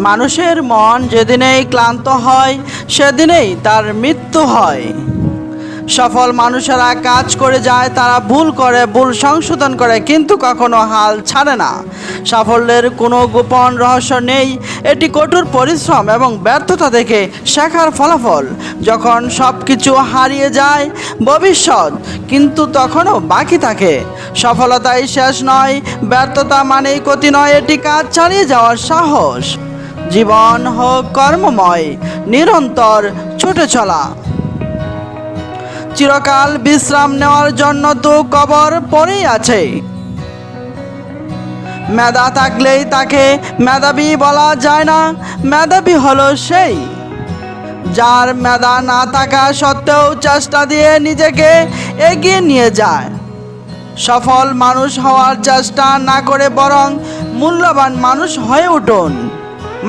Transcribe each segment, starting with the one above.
মানুষের মন যেদিনেই ক্লান্ত হয় সেদিনেই তার মৃত্যু হয়। সফল মানুষেরা কাজ করে যায়, তারা ভুল করে, ভুল সংশোধন করে, কিন্তু কখনো হাল ছাড়ে না। সাফল্যের কোনো গোপন রহস্য নেই, এটি কঠোর পরিশ্রম এবং ব্যর্থতা থেকে শেখার ফলাফল। যখন সব কিছু হারিয়ে যায় ভবিষ্যৎ কিন্তু তখনও বাকি থাকে। সফলতাই শেষ নয়, ব্যর্থতা মানেই ক্ষতি নয়, এটি কাজ চালিয়ে যাওয়ার সাহস। জীবন হোক কর্মময়, নিরন্তর ছুটে চলা। চিরকাল বিশ্রাম নেওয়ার জন্য তো কবর পড়েই আছে। মেধা থাকলেই তাকে মেধাবী বলা যায় না, মেধাবী হলো সেই যার মেধা না থাকা সত্ত্বেও চেষ্টা দিয়ে নিজেকে এগিয়ে নিয়ে যায়। সফল মানুষ হওয়ার চেষ্টা না করে বরং মূল্যবান মানুষ হয়ে উঠুন।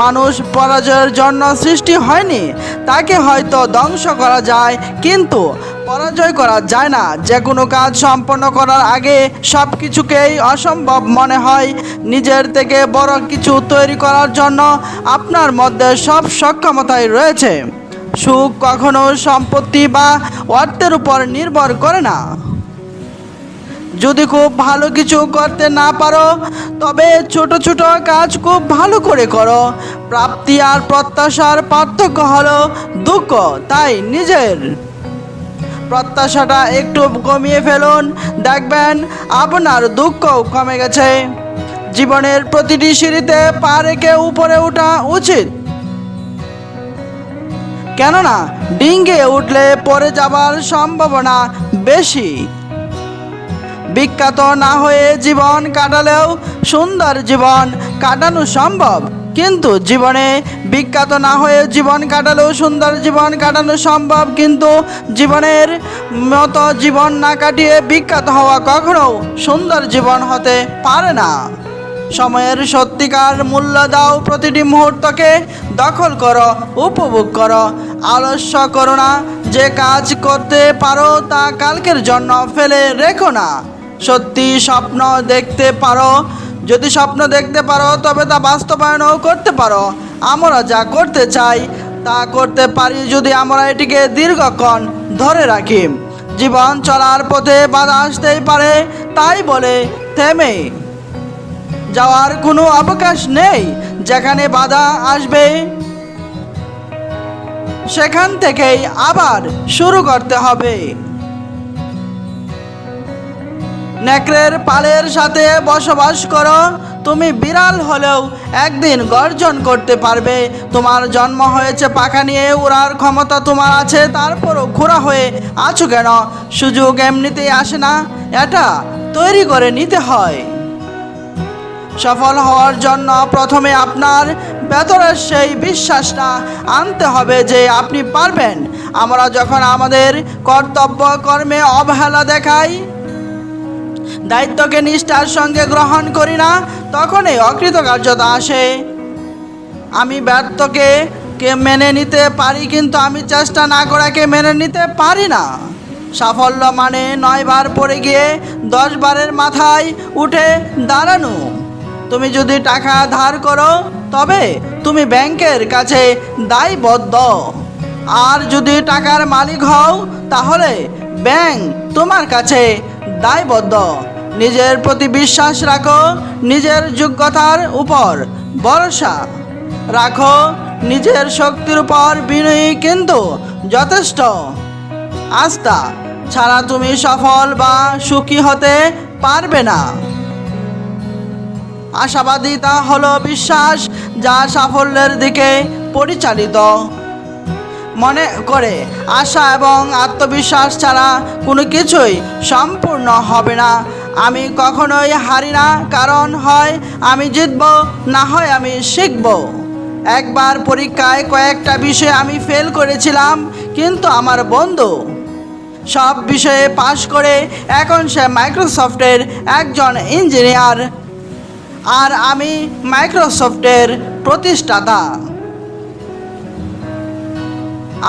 মানুষ পরাজয়ের জন্য সৃষ্টি হয়নি, তাকে হয়তো ধ্বংস করা যায় কিন্তু পরাজয় করা যায় না। যে কোনো কাজ সম্পন্ন করার আগে সব কিছুকেই অসম্ভব মনে হয়। নিজের থেকে বড় কিছু তৈরি করার জন্য আপনার মধ্যে সব সক্ষমতাই রয়েছে। সুখ কখনো সম্পত্তি বা অর্থের উপর নির্ভর করে না। যদি খুব ভালো কিছু করতে না পারো তবে ছোট ছোট কাজ খুব ভালো করে করো। প্রাপ্তি আর প্রত্যাশার পার্থক্য হলো দুঃখ, তাই নিজের প্রত্যাশাটা একটু কমিয়ে ফেলুন, দেখবেন আপনার দুঃখও কমে গেছে। জীবনের প্রতিটি সিঁড়িতে পা রেখে উপরে ওঠা উচিত, কেননা ডিঙ্গে উঠলে পড়ে যাবার সম্ভাবনা বেশি। বিখ্যাত না হয়ে জীবন কাটালেও সুন্দর জীবন কাটানো সম্ভব, কিন্তু জীবনে বিখ্যাত না হয়ে জীবন কাটালেও সুন্দর জীবন কাটানো সম্ভব, কিন্তু জীবনের মতো জীবন না কাটিয়ে বিখ্যাত হওয়া কখনো সুন্দর জীবন হতে পারে না। সময়ের সত্যিকার মূল্য দাও, প্রতিটি মুহূর্তকে দখল করো, উপভোগ করো। আলস্য করো না, যে কাজ করতে পারো তা কালকের জন্য ফেলে রেখো না। সত্যি স্বপ্ন দেখতে পারো, যদি স্বপ্ন দেখতে পারো তবে তা বাস্তবায়নও করতে পারো। আমরা যা করতে চাই তা করতে পারি যদি আমরা এটিকে দীর্ঘক্ষণ ধরে রাখি। জীবন চলার পথে বাধা আসতেই পারে, তাই বলে থেমে যাওয়ার কোনো অবকাশ নেই। যেখানে বাধা আসবে সেখান থেকেই আবার শুরু করতে হবে। নেকড়ের পালের সাথে বসবাস করো, তুমি বিড়াল হলেও একদিন গর্জন করতে পারবে। তোমার জন্ম হয়েছে পাখা নিয়ে, উড়ার ক্ষমতা তোমার আছে, তারপরও খোঁড়া হয়ে আছো কেন? সুযোগ এমনিতেই আসে না, এটা তৈরি করে নিতে হয়। সফল হওয়ার জন্য প্রথমে আপনার ভেতরের সেই বিশ্বাসটা আনতে হবে যে আপনি পারবেন। আমরা যখন আমাদের কর্তব্য কর্মে অবহেলা দেখাই, দায়িত্বকে নিষ্ঠার সঙ্গে গ্রহণ করি না, তখনই অকৃতকার্যতা আসে। আমি ব্যর্থকে মেনে নিতে পারি, কিন্তু আমি চেষ্টা না করাকে মেনে নিতে পারি না। সাফল্য মানে 9 বার পড়ে গিয়ে 10 বারের মাথায় উঠে দাঁড়ানো। তুমি যদি টাকা ধার করো তবে তুমি ব্যাংকের কাছে দায়বদ্ধ, আর যদি টাকার মালিক হও তাহলে ব্যাংক তোমার কাছে দায়বদ্ধ। নিজের প্রতি বিশ্বাস রাখো, নিজের যোগ্যতার উপর ভরসা রাখো, নিজের শক্তির উপর বিনয়ী কিন্তু যথেষ্ট। আস্থা ছাড়া তুমি সফল বা সুখী হতে পারবে না। আশাবাদিতা হলো বিশ্বাস যা সাফল্যের দিকে পরিচালিত মনে করে। আশা এবং আত্মবিশ্বাস ছাড়া কোনো কিছুই সম্পূর্ণ হবে না। আমি কখনোই হারি না, কারণ হয় আমি জিতব, না হয় আমি শিখব। একবার পরীক্ষায় কয়েকটা বিষয়ে আমি ফেল করেছিলাম, কিন্তু আমার বন্ধু সব বিষয়ে পাশ করে এখন সে মাইক্রোসফটের একজন ইঞ্জিনিয়ার, আর আমি মাইক্রোসফটের প্রতিষ্ঠাতা।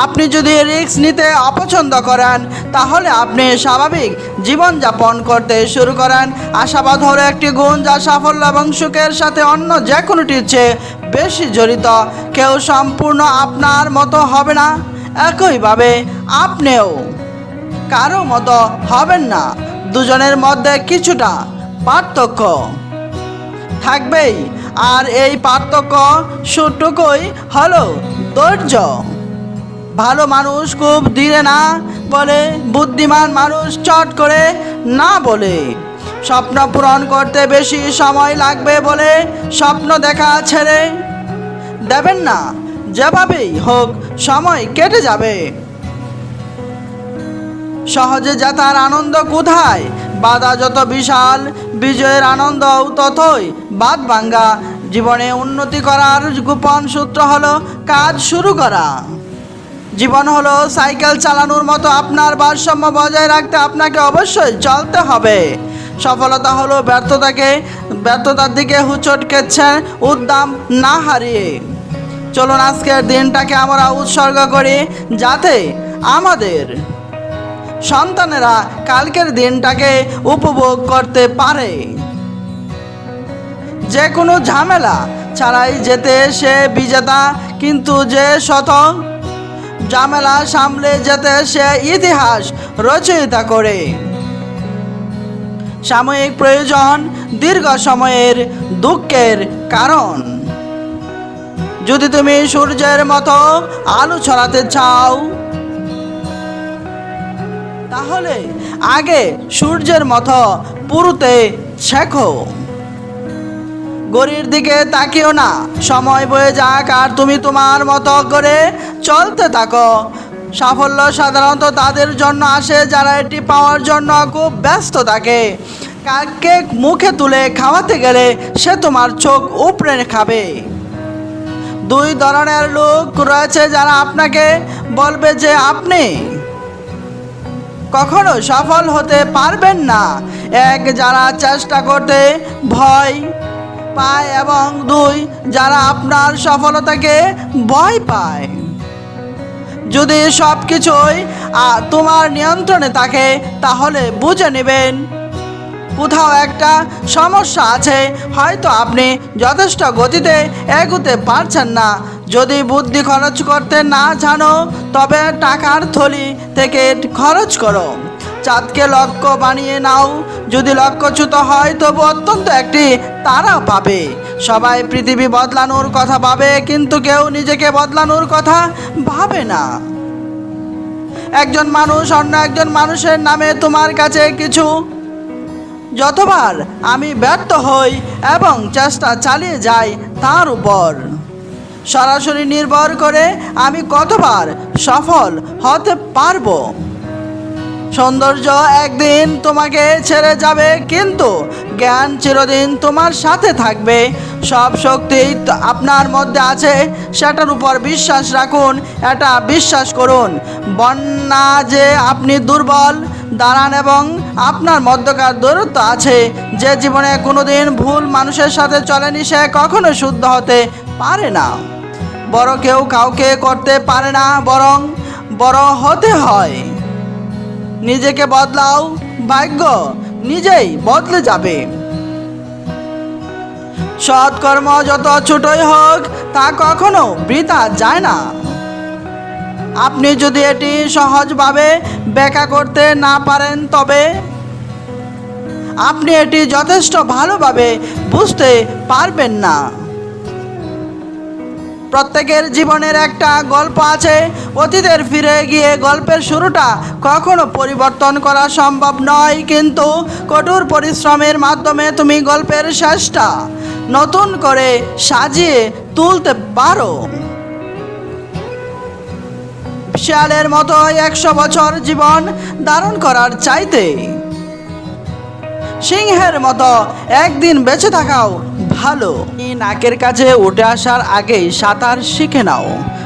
আপনি যদি রিস্ক নিতে অপছন্দ করেন তাহলে আপনি স্বাভাবিক জীবনযাপন করতে শুরু করেন। আশাবাদ হলো একটি গুণ যা সাফল্য এবং সুখের সাথে অন্য যে কোনোটির চেয়ে বেশি জড়িত, কেউ সম্পূর্ণ আপনার মতো হবে না। একইভাবে আপনিও কারো মতো হবেন না। দুজনের মধ্যে কিছুটা পার্থক্য থাকবেই, আর এই পার্থক্য সুটুকুই হলো ধৈর্য। ভালো মানুষ খুব ধীরে না বলে, বুদ্ধিমান মানুষ চট করে না বলে। স্বপ্ন পূরণ করতে বেশি সময় লাগবে বলে স্বপ্ন দেখা ছেড়ে দেবেন না। যেভাবেই হোক সময় কেটে যাবে। সহজে জেতার আনন্দ কোথায়? বাধা যত বিশাল, বিজয়ের আনন্দ ততই বাদ ভাঙ্গা। জীবনে উন্নতি করার গোপন সূত্র হলো কাজ শুরু করা। জীবন হলো সাইকেল চালানোর মতো, আপনার ভারসাম্য বজায় রাখতে আপনাকে অবশ্যই চলতে হবে। সফলতা হলো ব্যর্থতার দিকে হুঁচট খেচ্ছে উদ্যম না হারিয়ে। চলুন আজকের দিনটাকে আমরা উৎসর্গ করি, যাতে আমাদের সন্তানেরা কালকের দিনটাকে উপভোগ করতে পারে। যে কোনো ঝামেলা ছাড়াই যেতে সে বিজেতা, কিন্তু যে শত ঝামেলা সামলে যেতে সে ইতিহাস রচয়িতা করে। সাময়িক প্রয়োজন দীর্ঘ সময়ের দুঃখের কারণ। যদি তুমি সূর্যের মতো আলো ছড়াতে চাও, তাহলে আগে সূর্যের মতো পুরুতে শেখো। ঘড়ির দিকে তাকিও না, সময় বয়ে যাক আর তুমি তোমার মতো করে চলতে থাকো। সাফল্য সাধারণত তাদের জন্য আসে যারা এটি পাওয়ার জন্য খুব ব্যস্ত থাকে। কাকে মুখে তুলে খাওয়াতে গেলে সে তোমার চোখ উপড়ে খাবে। দুই ধরনের লোক রয়েছে যারা আপনাকে বলবে যে আপনি কখনো সফল হতে পারবেন না। এক, যারা চেষ্টা করতে ভয় পায়, এবং দুই, যারা আপনার সফলতাকে ভয় পায়। যদি সব কিছুই তোমার নিয়ন্ত্রণে থাকে, তাহলে বুঝে নেবেন কোথাও একটা সমস্যা আছে। হয়তো আপনি যথেষ্ট গতিতে এগোতে পারছেন না। যদি বুদ্ধি খরচ করতে না জানো, তবে টাকার থলি থেকে খরচ করো। চাঁদকে লক্ষ্য বানিয়ে নাও। যদি লক্ষ্যচ্যুত হয়, তবু অত্যন্ত একটি তারা পাবে। সবাই পৃথিবী বদলানোর কথা ভাবে, কিন্তু কেউ নিজেকে বদলানোর কথা ভাবে না। একজন মানুষ অন্য একজন মানুষের নামে তোমার কাছে কিছু। যতবার আমি ব্যর্থ হই এবং চেষ্টা চালিয়ে যাই, তার উপর সরাসরি নির্ভর করে আমি কতবার সফল হতে পারবো। সৌন্দর্য একদিন তোমাকে ছেড়ে যাবে, কিন্তু জ্ঞান চিরদিন তোমার সাথে থাকবে। সব শক্তি আপনার মধ্যে আছে, সেটার উপর বিশ্বাস রাখুন। এটা বিশ্বাস করুন না যে আপনি দুর্বল। দাঁড়ান এবং আপনার মধ্যকার দূরত্ব আছে। যে জীবনে কোনোদিন ভুল মানুষের সাথে চলেনি, সে কখনো শুদ্ধ হতে পারে না। বড় কেউ কাউকে করতে পারে না, বরং বড় হতে হয়। নিজেকে বদলাও, ভাগ্য নিজেই বদলে যাবে। সৎকর্ম যত ছোটই হোক, তা কখনো বৃথা যায় না। আপনি যদি এটি সহজভাবে ব্যাখ্যা করতে না পারেন, তবে আপনি এটি যথেষ্ট ভালোভাবে বুঝতে পারবেন না। প্রত্যেকের জীবনের একটা গল্প আছে। অতীতের ফিরে গিয়ে গল্পের শুরুটা কখনো পরিবর্তন করা সম্ভব নয়, কিন্তু কঠোর পরিশ্রমের মাধ্যমে তুমি গল্পের শেষটা নতুন করে সাজিয়ে তুলতে পারো। শিয়ালের মতো 100 বছর জীবন ধারণ করার চাইতে সিংহের মতো একদিন বেঁচে থাকাও ভালো। নাকের কাছে উঠে আসার আগেই সাঁতার শিখে নাও।